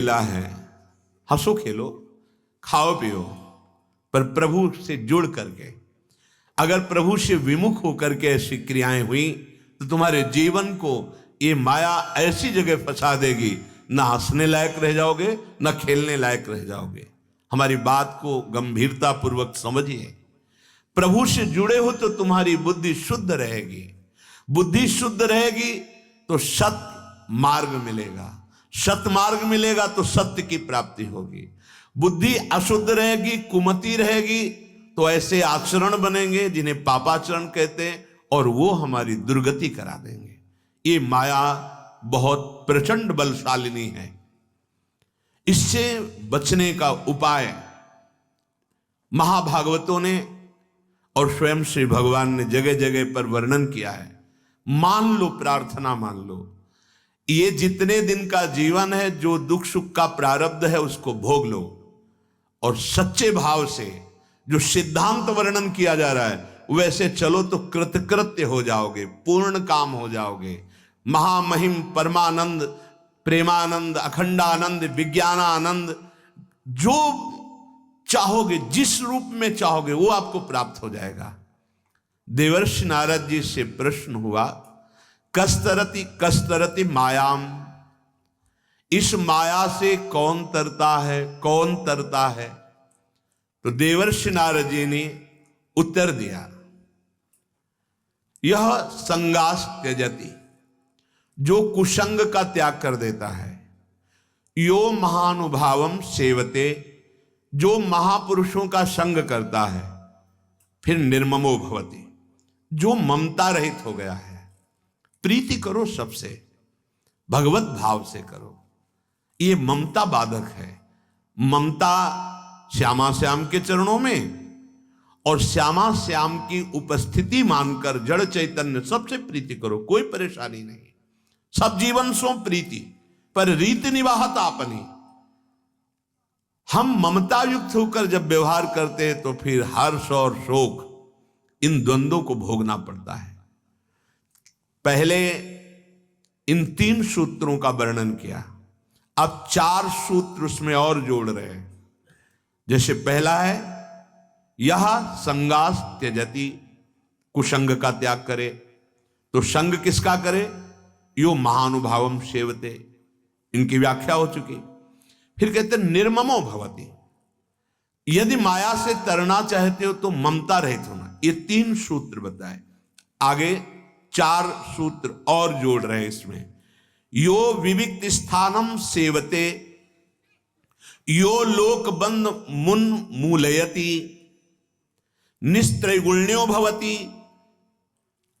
मिला है, हंसो खेलो खाओ पियो, पर प्रभु से जुड़ करके, अगर प्रभु से विमुख होकर के ऐसी क्रियाएं हुई तो तुम्हारे जीवन को ये माया ऐसी जगह फंसा देगी, ना हंसने लायक रह जाओगे ना खेलने लायक रह जाओगे। हमारी बात को गंभीरता पूर्वक समझिए। प्रभु से जुड़े हो तो तुम्हारी बुद्धि शुद्ध रहेगी, बुद्धि शुद्ध रहेगी तो सत मार्ग मिलेगा, सत मार्ग मिलेगा तो सत्य की प्राप्ति होगी। बुद्धि अशुद्ध रहेगी, कुमति रहेगी तो ऐसे आचरण बनेंगे जिन्हें पापाचरण कहते हैं, और वो हमारी दुर्गति करा देंगे। ये माया बहुत प्रचंड बलशालिनी है। इससे बचने का उपाय महाभागवतों ने और स्वयं श्री भगवान ने जगह जगह पर वर्णन किया है। मान लो, प्रार्थना मान लो, ये जितने दिन का जीवन है, जो दुख सुख का प्रारब्ध है उसको भोग लो, और सच्चे भाव से जो सिद्धांत वर्णन किया जा रहा है वैसे चलो तो कृतकृत्य हो जाओगे, पूर्ण काम हो जाओगे। महामहिम परमानंद, प्रेमानंद, अखंडानंद, विज्ञानानंद, जो चाहोगे, जिस रूप में चाहोगे वो आपको प्राप्त हो जाएगा। देवर्षि नारद जी से प्रश्न हुआ, कस्तरति कस्तरति मायाम, इस माया से कौन तरता है, कौन तरता है? तो देवर्षि नारद जी ने उत्तर दिया, यह संगास त्यजति, जो कुसंग का त्याग कर देता है, यो महानुभावम सेवते, जो महापुरुषों का संग करता है, फिर निर्ममो भवति, जो ममता रहित हो गया है। प्रीति करो सबसे, भगवत भाव से करो। ये ममता बाधक है। ममता श्यामा श्याम के चरणों में और श्यामा श्याम की उपस्थिति मानकर जड़ चैतन्य सबसे प्रीति करो, कोई परेशानी नहीं। सब जीवन सो प्रीति, पर रीति निवाहत आपनी। हम ममता युक्त होकर जब व्यवहार करते हैं तो फिर हर्ष और शोक, इन द्वंद्वों को भोगना पड़ता है। पहले इन 3 सूत्रों का वर्णन किया, अब 4 सूत्र उसमें और जोड़ रहे हैं। जैसे पहला है, यह संगास त्यजति, कुसंग का त्याग करे। तो संग किसका करे? यो महानुभावम सेवते, इनकी व्याख्या हो चुकी। फिर कहते निर्ममो भवति, यदि माया से तरना चाहते हो तो ममता रहित होना। ये 3 सूत्र बताए, आगे 4 सूत्र और जोड़ रहे इसमें। यो विविक्त स्थानम सेवते, यो लोकबंध मुन मूलयति, निस्त्रैगुण्यो भवति,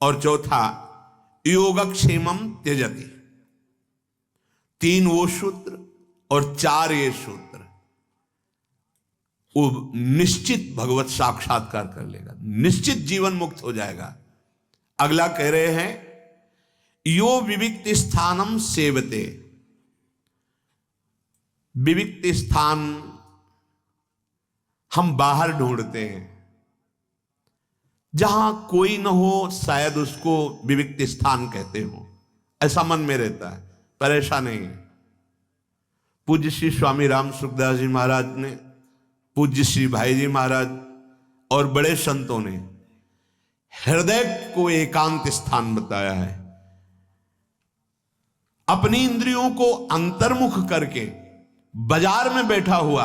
और चौथा योगक्षेमम त्यजति। 3 वो सूत्र और 4 ये सूत्र, वो निश्चित भगवत साक्षात्कार कर लेगा, निश्चित जीवन मुक्त हो जाएगा। अगला कह रहे हैं, यो विविक्त स्थानम सेवते। विविक्त स्थान हम बाहर ढूंढते हैं, जहां कोई न हो, शायद उसको विविक्त स्थान कहते हो, ऐसा मन में रहता है, पर ऐसा नहीं है। पूज्य श्री स्वामी राम सुखदास जी महाराज ने, पूज्य श्री भाई जी महाराज और बड़े संतों ने हृदय को एकांत स्थान बताया है। अपनी इंद्रियों को अंतर्मुख करके बाजार में बैठा हुआ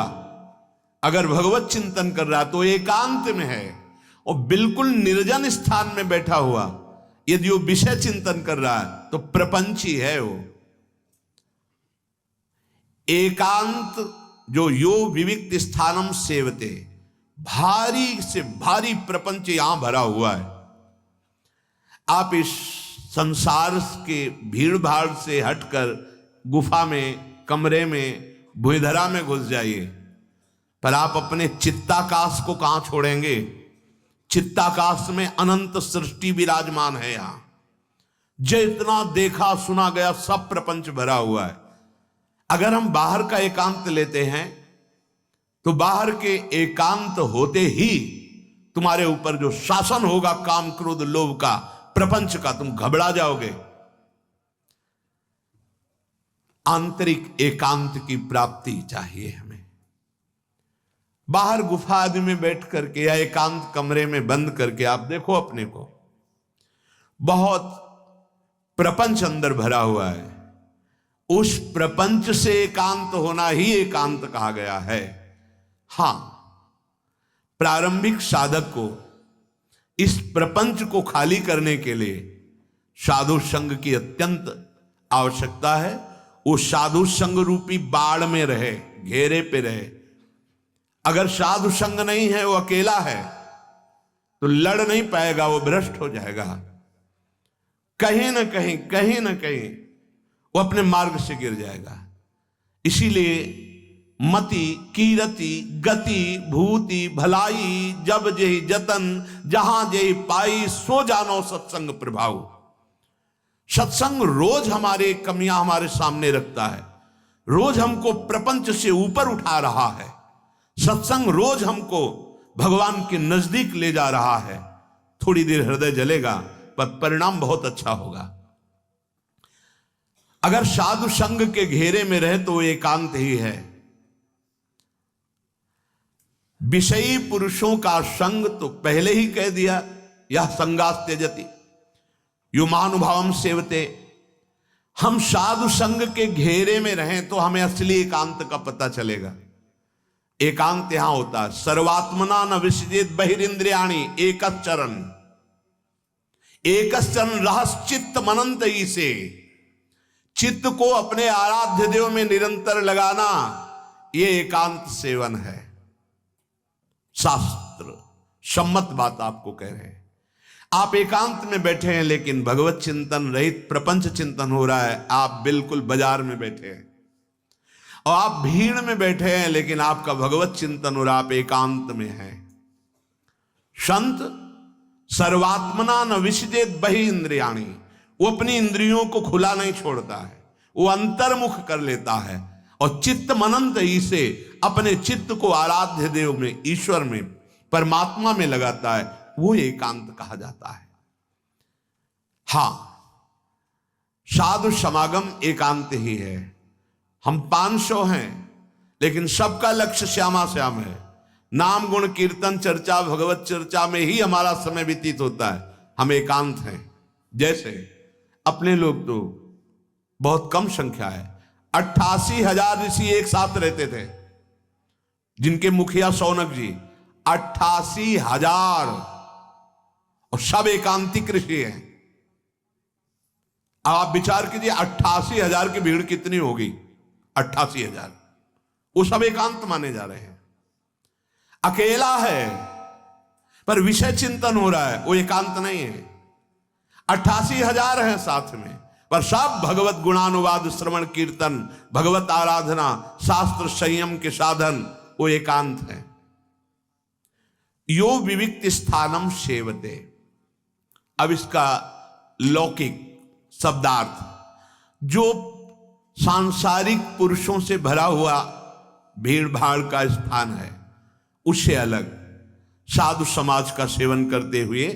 अगर भगवत चिंतन कर रहा तो एकांत में है, और बिल्कुल निर्जन स्थान में बैठा हुआ यदि वो विषय चिंतन कर रहा है तो प्रपंची है वो। एकांत जो यो विविक्त स्थानम सेवते, भारी से भारी प्रपंच यहां भरा हुआ है। आप इस संसार के भीड़ भाड़ से हटकर गुफा में, कमरे में, भूधरा में घुस जाइए, पर आप अपने चित्ताकाश को कहां छोड़ेंगे? चित्ताकाश में अनंत सृष्टि विराजमान है। यहां जितना देखा सुना गया सब प्रपंच भरा हुआ है। अगर हम बाहर का एकांत लेते हैं तो बाहर के एकांत होते ही तुम्हारे ऊपर जो शासन होगा काम क्रोध लोभ का, प्रपंच का, तुम घबरा जाओगे। आंतरिक एकांत की प्राप्ति चाहिए हमें। बाहर गुफा आदि में बैठ करके या एकांत कमरे में बंद करके आप देखो अपने को, बहुत प्रपंच अंदर भरा हुआ है। उस प्रपंच से एकांत होना ही एकांत कहा गया है। हां, प्रारंभिक साधक को इस प्रपंच को खाली करने के लिए साधु संग की अत्यंत आवश्यकता है। वो साधु संग रूपी बाड़ में रहे, घेरे पे रहे। अगर साधु संग नहीं है, वो अकेला है, तो लड़ नहीं पाएगा, वो भ्रष्ट हो जाएगा। कहीं ना कहीं वो अपने मार्ग से गिर जाएगा। इसीलिए मति कीरति गति भूति भलाई जब जेहि जतन जहां जेहि पाई सो जानो सत्संग प्रभाव। सत्संग रोज हमारे कमियां हमारे सामने रखता है, रोज हमको प्रपंच से ऊपर उठा रहा है। सत्संग रोज हमको भगवान के नजदीक ले जा रहा है। थोड़ी देर हृदय जलेगा पर परिणाम बहुत अच्छा होगा। अगर साधु संग के घेरे में रहे तो एकांत ही है। विषयी पुरुषों का संग तो पहले ही कह दिया, यह संगास त्यजति यो महानुभावम सेवते। हम साधु संग के घेरे में रहें तो हमें असली एकांत का पता चलेगा। एकांत यहां होता है, सर्वात्मना न विसृजेत बहिरिंद्रियाणि एकश्चरण। एकश्चरण रहस्चित्त मनंत से, चित्त को अपने आराध्य देव में निरंतर लगाना, यह एकांत सेवन है। शास्त्र सम्मत बात आपको कह रहे हैं। आप एकांत में बैठे हैं लेकिन भगवत चिंतन रहित प्रपंच चिंतन हो रहा है। आप बिल्कुल बाजार में बैठे हैं और आप भीड़ में बैठे हैं लेकिन आपका भगवत चिंतन और आप एकांत में हैं। संत सर्वात्मना न विसृजेत बहि इंद्रियाणि, वो अपनी इंद्रियों को खुला नहीं छोड़ता है, वो अंतर्मुख कर लेता है और चित्त मनंत ही से अपने चित्त को आराध्य देव में, ईश्वर में, परमात्मा में लगाता है। वो एकांत कहा जाता है। हां, साधु समागम एकांत ही है। हम 500 हैं लेकिन सबका लक्ष्य श्यामा श्याम है। नाम गुण कीर्तन चर्चा भगवत चर्चा में ही हमारा समय व्यतीत होता है। हम एकांत हैं। जैसे अपने लोग तो बहुत कम संख्या है, 88,000 ऋषि एक साथ रहते थे, जिनके मुखिया शौनक जी 88,000, और सब एकांतिक ऋषि हैं। अब आप विचार कीजिए 88,000 की भीड़ कितनी होगी। 88,000 वो सब एकांत माने जा रहे हैं। अकेला है पर विषय चिंतन हो रहा है, वो एकांत नहीं है। 88,000 हैं साथ में पर सब भगवत गुणानुवाद श्रवण कीर्तन भगवत आराधना शास्त्र संयम के साधन, वो एकांत है। यो विविक्त स्थानम सेवते। अब इसका लौकिक शब्दार्थ, जो सांसारिक पुरुषों से भरा हुआ भीड़ भाड़ का स्थान है, उससे अलग साधु समाज का सेवन करते हुए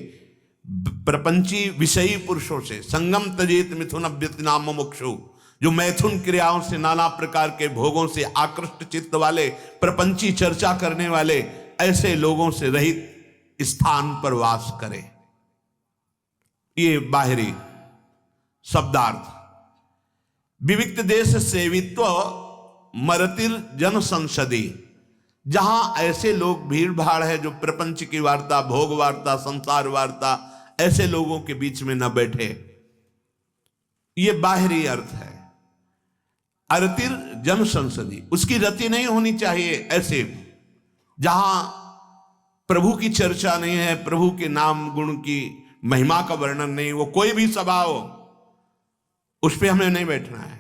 प्रपंची विषयी पुरुषों से संगम तजेत मिथुन अभ्यतिनाम मुमुक्षु, जो मैथुन क्रियाओं से नाना प्रकार के भोगों से आकृष्ट चित्त वाले, प्रपंची चर्चा करने वाले, ऐसे लोगों से रहित स्थान पर वास करे। ये बाहरी शब्दार्थ। विविक्त देश सेवित्व मरतिर जन संसदी, जहां ऐसे लोग भीड़ भाड़ है जो प्रपंच की वार्ता, भोग वार्ता, संसार वार्ता, ऐसे लोगों के बीच में न बैठे। ये बाहरी अर्थ है। अरतिर जन संसदी, उसकी रति नहीं होनी चाहिए। ऐसे जहां प्रभु की चर्चा नहीं है, प्रभु के नाम गुण की महिमा का वर्णन नहीं, वो कोई भी सभा हो, उस पे हमें नहीं बैठना है।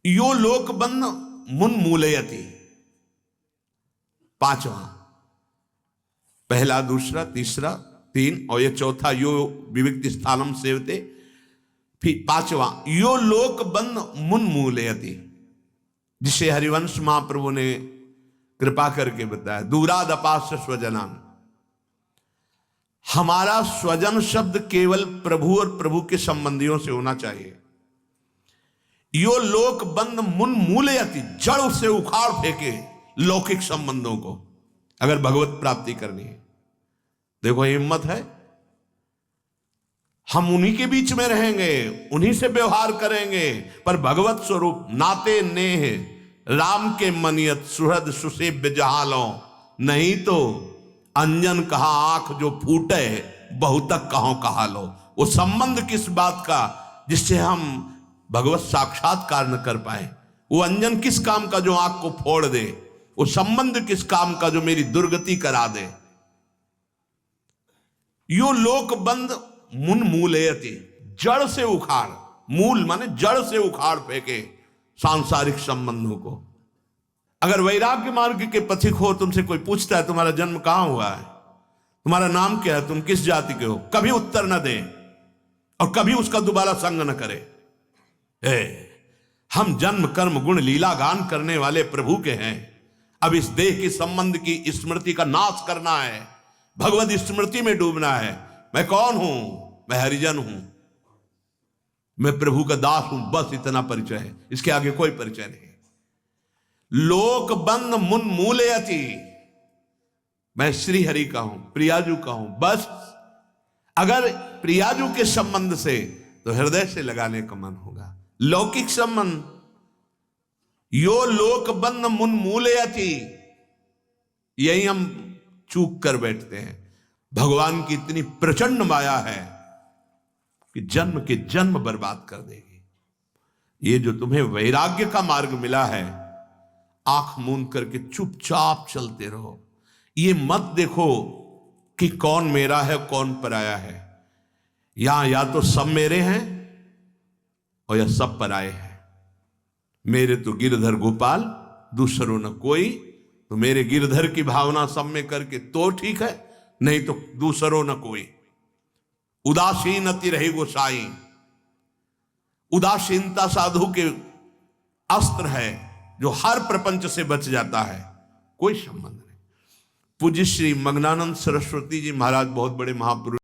यो लोकबंध मुन मूलयति, 5वां, पहला दूसरा तीसरा 3 और ये चौथा यो विविक्त स्थानम सेवते। फिर 5वां यो लोकबंध मुन मूलयति, जिसे हरिवंश महाप्रभु ने कृपा करके बताया। दूरादपास्य स्वजनान, हमारा स्वजन शब्द केवल प्रभु और प्रभु के संबंधियों से होना चाहिए। यो लोक बंद मुन मूलयति, जड़ से उखाड़ फेंके लौकिक संबंधों को, अगर भगवत प्राप्ति करनी है। देखो हिम्मत है, हम उन्हीं के बीच में रहेंगे, उन्हीं से व्यवहार करेंगे, पर भगवत स्वरूप नाते नेह राम के मनियत सुहृद सुसेव्य जहालो, नहीं तो अंजन कहा आंख जो फूटे बहुतक कहो कहा लो। वो संबंध किस बात का जिससे हम भगवत साक्षात्कार न कर पाए, वो अंजन किस काम का जो आंख को फोड़ दे, वो संबंध किस काम का जो मेरी दुर्गति करा दे। यो लोक बंद मुन मूलयति, जड़ से उखाड़, मूल माने जड़ से उखाड़ फेंके सांसारिक संबंधों को। अगर वैराग्य मार्ग के पथिक हो, तुमसे कोई पूछता है तुम्हारा जन्म कहां हुआ है, तुम्हारा नाम क्या है, तुम किस जाति के हो, कभी उत्तर न दे और कभी उसका दोबारा संग न करे। हम जन्म कर्म गुण लीला गान करने वाले प्रभु के हैं। अब इस देह के संबंध की स्मृति का नाश करना है, भगवत स्मृति में डूबना है। मैं कौन हूं? मैं हरिजन हूं, मैं प्रभु का दास हूं, बस इतना परिचय है, इसके आगे कोई परिचय नहीं। लोक बंद मुन मूलयति, मैं श्री हरि का हूं, प्रियाजू का हूं, बस। अगर प्रियाजू के संबंध से तो हृदय से लगाने का मन होगा। लौकिक संबंध, यो लोक बंद मुन मूलयति, यही हम चूक कर बैठते हैं। भगवान की इतनी प्रचंड माया है कि जन्म के जन्म बर्बाद कर देगी। ये जो तुम्हें वैराग्य का मार्ग मिला है, आंख मूंद करके चुपचाप चलते रहो। ये मत देखो कि कौन मेरा है कौन पराया है। यहां या तो सब मेरे हैं और या सब पराए हैं। मेरे तो गिरधर गोपाल, दूसरों न कोई। तो मेरे गिरधर की भावना सब में करके तो ठीक है, नहीं तो दूसरों न कोई। उदासीन अति रही गोसाई, उदासीनता साधु के अस्त्र है जो हर प्रपंच से बच जाता है, कोई संबंध नहीं। पूज्य श्री मग्नानंद सरस्वती जी महाराज बहुत बड़े महापुरुष